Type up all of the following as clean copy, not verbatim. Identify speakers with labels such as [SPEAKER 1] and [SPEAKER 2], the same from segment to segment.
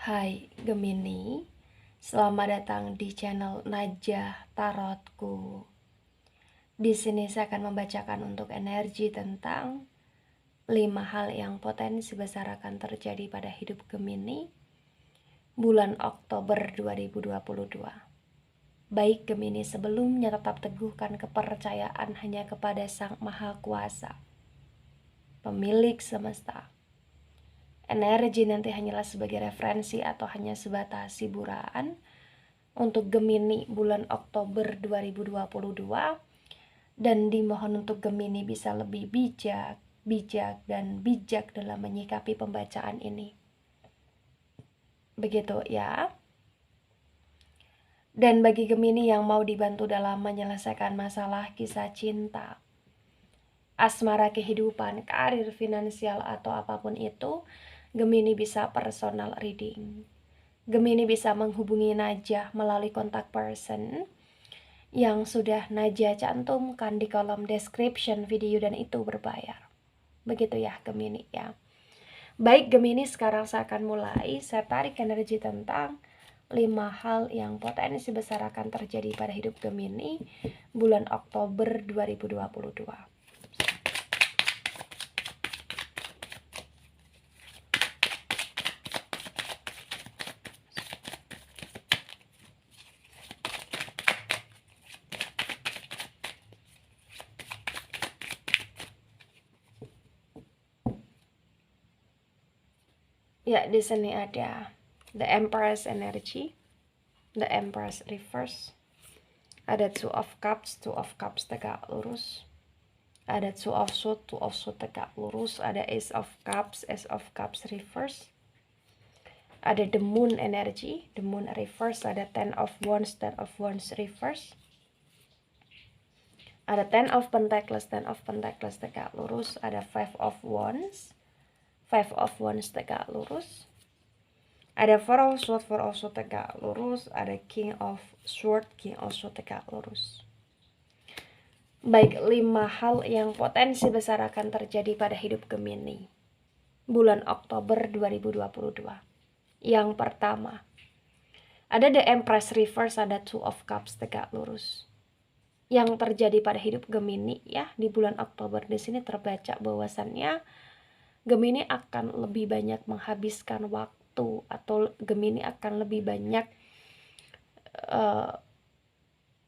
[SPEAKER 1] Hai Gemini, selamat datang di channel Najah Tarotku. Di sini saya akan membacakan untuk energi tentang 5 hal yang potensi besar akan terjadi pada hidup Gemini bulan Oktober 2022. Baik Gemini, sebelumnya tetap teguhkan kepercayaan hanya kepada Sang Maha Kuasa, pemilik semesta. Energi nanti hanyalah sebagai referensi atau hanya sebatas hiburan untuk Gemini bulan Oktober 2022, dan dimohon untuk Gemini bisa lebih bijak dalam menyikapi pembacaan ini. Begitu ya. Dan bagi Gemini yang mau dibantu dalam menyelesaikan masalah kisah cinta, asmara, kehidupan, karir, finansial, atau apapun itu, Gemini bisa personal reading. Gemini bisa menghubungi Najah melalui kontak person yang sudah Najah cantumkan di kolom description video, dan itu berbayar. Begitu ya Gemini ya. Baik Gemini, sekarang saya akan mulai. Saya tarik energi tentang 5 hal yang potensi besar akan terjadi pada hidup Gemini bulan Oktober 2022. Ya, di sini ada The Empress energy, The Empress reverse, ada Two of Cups tegak lurus, ada Two of Swords tegak lurus, ada Ace of Cups reverse, ada The Moon energy, The Moon reverse, ada Ten of Wands reverse, ada Ten of Pentacles tegak lurus, ada Five of Wands tegak lurus, ada Four of Swords tegak lurus, ada King of Swords tegak lurus. Baik, 5 hal yang potensi besar akan terjadi pada hidup Gemini bulan Oktober 2022. Yang pertama, ada The Empress reverse, ada Two of Cups tegak lurus. Yang terjadi pada hidup Gemini ya di bulan Oktober, di sini terbaca bahwasannya Gemini akan lebih banyak menghabiskan waktu, atau Gemini akan lebih banyak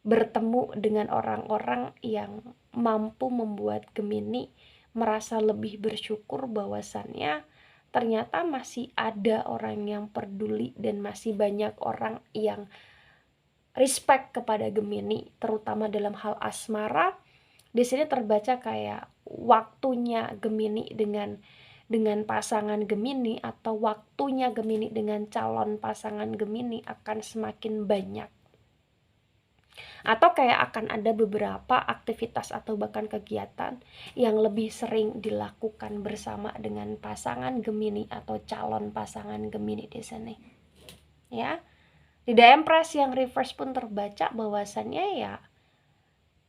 [SPEAKER 1] bertemu dengan orang-orang yang mampu membuat Gemini merasa lebih bersyukur bahwasannya ternyata masih ada orang yang peduli dan masih banyak orang yang respect kepada Gemini, terutama dalam hal asmara. Di sini terbaca kayak waktunya Gemini dengan pasangan Gemini, atau waktunya Gemini dengan calon pasangan Gemini akan semakin banyak, atau kayak akan ada beberapa aktivitas atau bahkan kegiatan yang lebih sering dilakukan bersama dengan pasangan Gemini atau calon pasangan Gemini di sini ya. Di The Empress yang reverse pun terbaca bahwasannya ya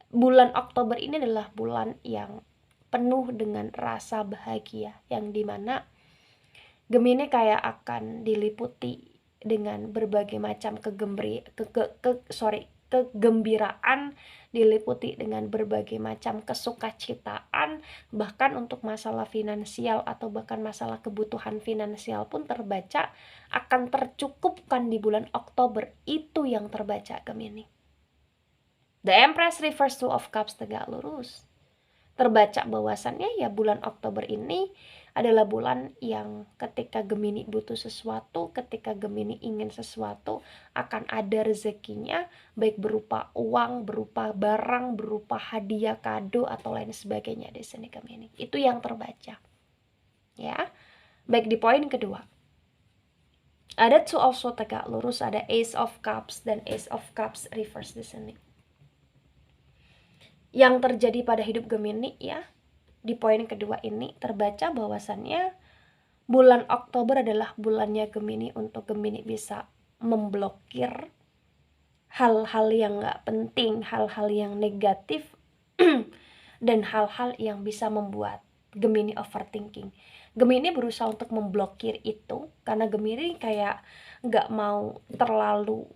[SPEAKER 1] bulan Oktober ini adalah bulan yang penuh dengan rasa bahagia, yang dimana Gemini kayak akan diliputi dengan berbagai macam kegembiraan, diliputi dengan berbagai macam kesukacitaan, bahkan untuk masalah finansial atau bahkan masalah kebutuhan finansial pun terbaca akan tercukupkan di bulan Oktober. Itu yang terbaca Gemini. The Empress reverse Two of Cups tegak lurus, terbaca bahwasannya ya bulan Oktober ini adalah bulan yang ketika Gemini butuh sesuatu, ketika Gemini ingin sesuatu, akan ada rezekinya, baik berupa uang, berupa barang, berupa hadiah, kado, atau lain sebagainya di sini Gemini. Itu yang terbaca ya. Baik, di poin kedua ada Two of Swords tegak lurus, ada Ace of Cups dan Ace of Cups reverse di sini. Yang terjadi pada hidup Gemini ya di poin kedua ini terbaca bahwasannya bulan Oktober adalah bulannya Gemini untuk Gemini bisa memblokir hal-hal yang gak penting, hal-hal yang negatif dan hal-hal yang bisa membuat Gemini overthinking. Gemini berusaha untuk memblokir itu karena Gemini kayak nggak mau terlalu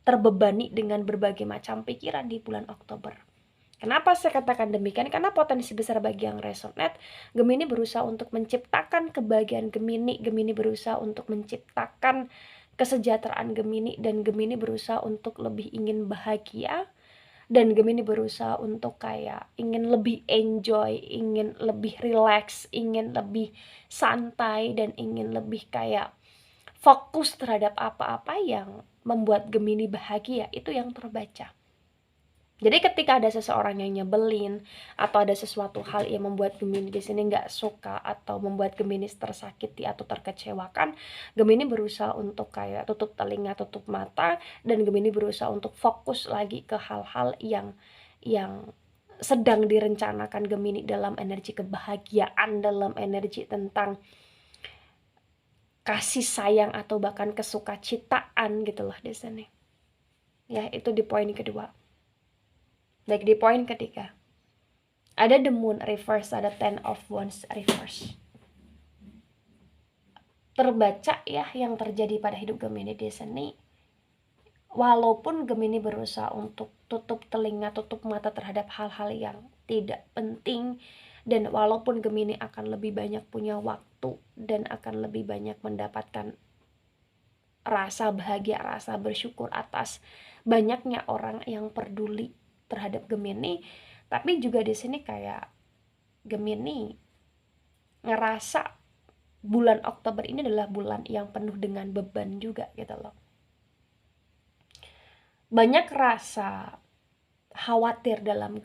[SPEAKER 1] terbebani dengan berbagai macam pikiran di bulan Oktober. Kenapa saya katakan demikian? Karena potensi besar bagi yang resonate, Gemini berusaha untuk menciptakan kebahagiaan Gemini, Gemini berusaha untuk menciptakan kesejahteraan Gemini, dan Gemini berusaha untuk lebih ingin bahagia, dan Gemini berusaha untuk kayak ingin lebih enjoy, ingin lebih relax, ingin lebih santai, dan ingin lebih kayak fokus terhadap apa-apa yang membuat Gemini bahagia. Itu yang terbaca. Jadi ketika ada seseorang yang nyebelin atau ada sesuatu hal yang membuat Gemini di sini nggak suka atau membuat Gemini tersakiti atau terkecewakan, Gemini berusaha untuk kayak tutup telinga, tutup mata, dan Gemini berusaha untuk fokus lagi ke hal-hal yang sedang direncanakan Gemini dalam energi kebahagiaan, dalam energi tentang kasih sayang atau bahkan kesukacitaan gitu loh di sini. Ya, itu di poin kedua. Baik, di poin ketiga. Ada the moon reverse, ada 10 of wands reverse. Terbaca ya yang terjadi pada hidup Gemini di sini. Walaupun Gemini berusaha untuk tutup telinga, tutup mata terhadap hal-hal yang tidak penting, dan walaupun Gemini akan lebih banyak punya waktu dan akan lebih banyak mendapatkan rasa bahagia, rasa bersyukur atas banyaknya orang yang peduli terhadap Gemini, tapi juga di sini kayak Gemini ngerasa bulan Oktober ini adalah bulan yang penuh dengan beban juga gitu loh. Banyak rasa khawatir dalam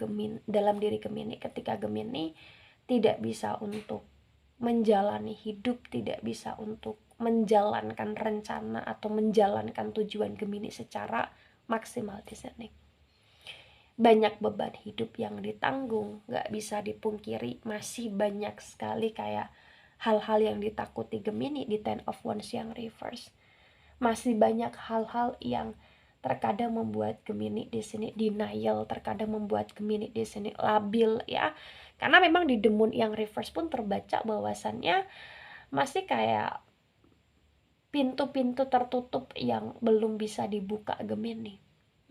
[SPEAKER 1] diri Gemini ketika Gemini tidak bisa untuk menjalani hidup, tidak bisa untuk menjalankan rencana atau menjalankan tujuan Gemini secara maksimal di sini. Banyak beban hidup yang ditanggung, gak bisa dipungkiri, masih banyak sekali kayak hal-hal yang ditakuti Gemini di 10 of wands yang reverse. Masih banyak hal-hal yang terkadang membuat Gemini di sini denial, terkadang membuat Gemini di sini labil ya. Karena memang di the moon yang reverse pun terbaca bahwasannya masih kayak pintu-pintu tertutup yang belum bisa dibuka Gemini.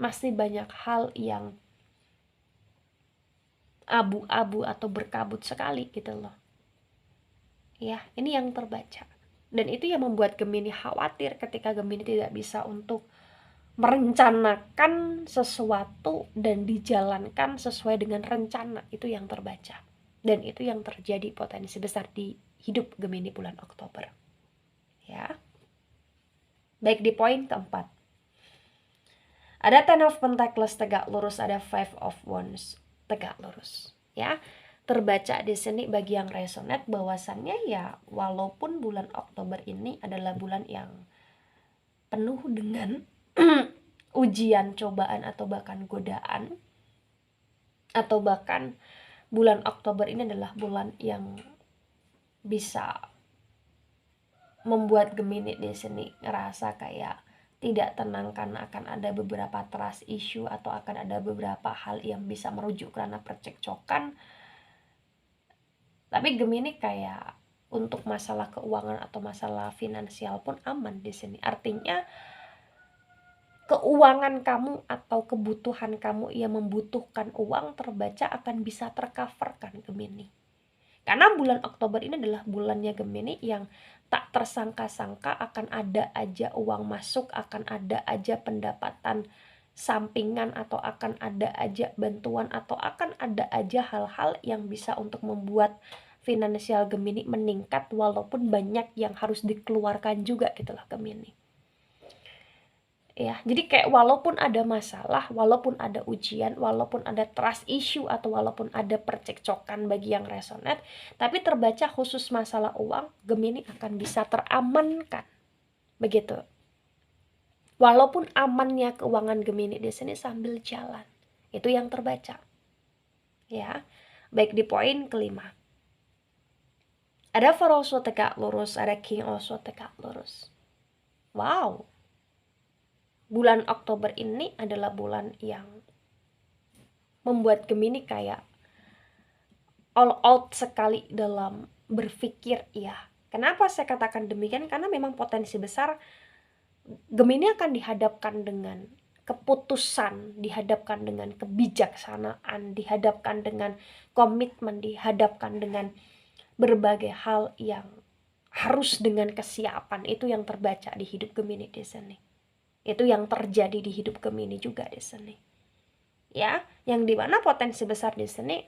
[SPEAKER 1] Masih banyak hal yang abu-abu atau berkabut sekali gitu loh. Ya, ini yang terbaca. Dan itu yang membuat Gemini khawatir ketika Gemini tidak bisa untuk merencanakan sesuatu dan dijalankan sesuai dengan rencana. Itu yang terbaca. Dan itu yang terjadi potensi besar di hidup Gemini bulan Oktober. Ya. Baik, di poin keempat. Ada 10 of Pentacles tegak lurus, ada 5 of Wands tegak lurus. Ya. Terbaca di sini bagi yang resonate bahwasannya ya walaupun bulan Oktober ini adalah bulan yang penuh dengan ujian, cobaan atau bahkan godaan, atau bahkan bulan Oktober ini adalah bulan yang bisa membuat Gemini di sini ngerasa kayak tidak tenang karena akan ada beberapa trust issue atau akan ada beberapa hal yang bisa merujuk karena percekcokan. Tapi Gemini kayak untuk masalah keuangan atau masalah finansial pun aman di sini. Artinya keuangan kamu atau kebutuhan kamu yang membutuhkan uang terbaca akan bisa tercoverkan Gemini. Karena bulan Oktober ini adalah bulannya Gemini yang tak tersangka-sangka akan ada aja uang masuk, akan ada aja pendapatan sampingan, atau akan ada aja bantuan, atau akan ada aja hal-hal yang bisa untuk membuat finansial Gemini meningkat walaupun banyak yang harus dikeluarkan juga gitulah Gemini. Ya, jadi kayak walaupun ada masalah, walaupun ada ujian, walaupun ada trust issue, atau walaupun ada percekcokan bagi yang resonate, tapi terbaca khusus masalah uang, Gemini akan bisa teramankan. Begitu. Walaupun amannya keuangan Gemini di sini sambil jalan. Itu yang terbaca. Ya. Baik, di poin kelima. Ada Four also tegak lurus, ada King also tegak lurus. Wow. Bulan Oktober ini adalah bulan yang membuat Gemini kayak all out sekali dalam berpikir iya. Kenapa saya katakan demikian? Karena memang potensi besar Gemini akan dihadapkan dengan keputusan, dihadapkan dengan kebijaksanaan, dihadapkan dengan komitmen, dihadapkan dengan berbagai hal yang harus dengan kesiapan. Itu yang terbaca di hidup Gemini di sini. Itu yang terjadi di hidup Gemini juga di sini. Ya, yang dimana potensi besar di sini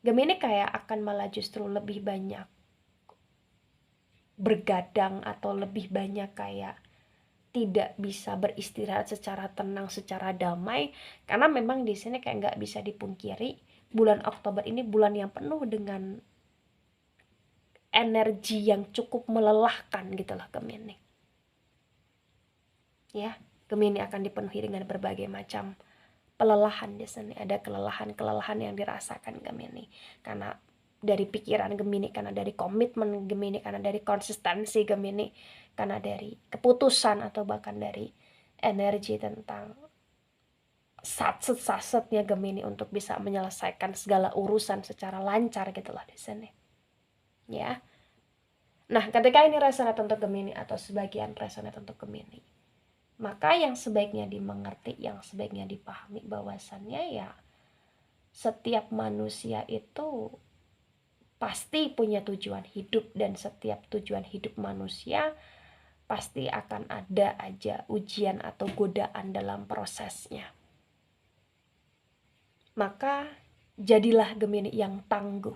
[SPEAKER 1] Gemini kayak akan malah justru lebih banyak bergadang atau lebih banyak kayak tidak bisa beristirahat secara tenang, secara damai, karena memang di sini kayak nggak bisa dipungkiri bulan Oktober ini bulan yang penuh dengan energi yang cukup melelahkan gitu lah Gemini. Ya, Gemini akan dipenuhi dengan berbagai macam pelelahan di sini. Ada kelelahan yang dirasakan Gemini karena dari pikiran Gemini, karena dari komitmen Gemini, karena dari konsistensi Gemini, karena dari keputusan atau bahkan dari energi tentang satset-satsetnya Gemini untuk bisa menyelesaikan segala urusan secara lancar gitulah di sini. Ya. Nah, ketika ini resonate untuk Gemini atau sebagian resonate untuk Gemini, maka yang sebaiknya dimengerti, yang sebaiknya dipahami bahwasannya ya setiap manusia itu pasti punya tujuan hidup, dan setiap tujuan hidup manusia pasti akan ada aja ujian atau godaan dalam prosesnya. Maka jadilah Gemini yang tangguh.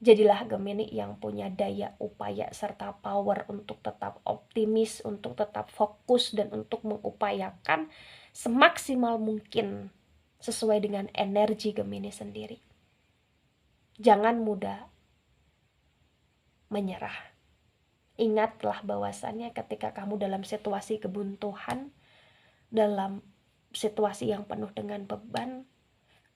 [SPEAKER 1] Jadilah Gemini yang punya daya upaya serta power untuk tetap optimis, untuk tetap fokus, dan untuk mengupayakan semaksimal mungkin sesuai dengan energi Gemini sendiri. Jangan mudah menyerah. Ingatlah bahwasannya ketika kamu dalam situasi kebuntuan, dalam situasi yang penuh dengan beban,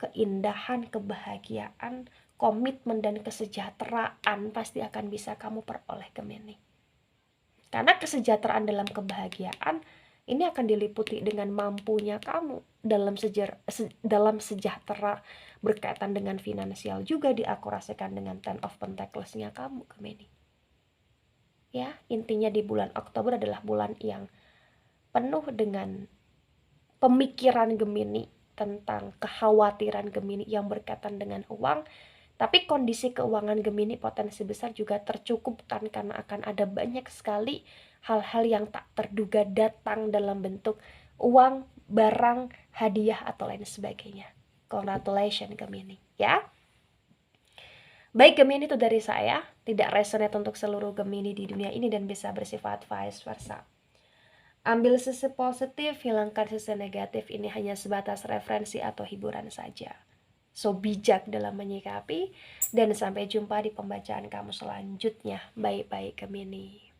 [SPEAKER 1] keindahan, kebahagiaan, komitmen, dan kesejahteraan pasti akan bisa kamu peroleh Gemini. Karena kesejahteraan dalam kebahagiaan ini akan diliputi dengan mampunya kamu dalam sejahtera berkaitan dengan finansial, juga diakurasikan dengan Ten of Pentacles-nya kamu Gemini. Ya, intinya di bulan Oktober adalah bulan yang penuh dengan pemikiran Gemini tentang kekhawatiran Gemini yang berkaitan dengan uang. Tapi kondisi keuangan Gemini potensi besar juga tercukupkan karena akan ada banyak sekali hal-hal yang tak terduga datang dalam bentuk uang, barang, hadiah, atau lain sebagainya. Congratulations Gemini, ya. Baik Gemini, itu dari saya. Tidak resonate untuk seluruh Gemini di dunia ini dan bisa bersifat vice versa. Ambil sisi positif, hilangkan sisi negatif. Ini hanya sebatas referensi atau hiburan saja. So bijak dalam menyikapi, dan sampai jumpa di pembacaan kamu selanjutnya. Bye-bye Gemini.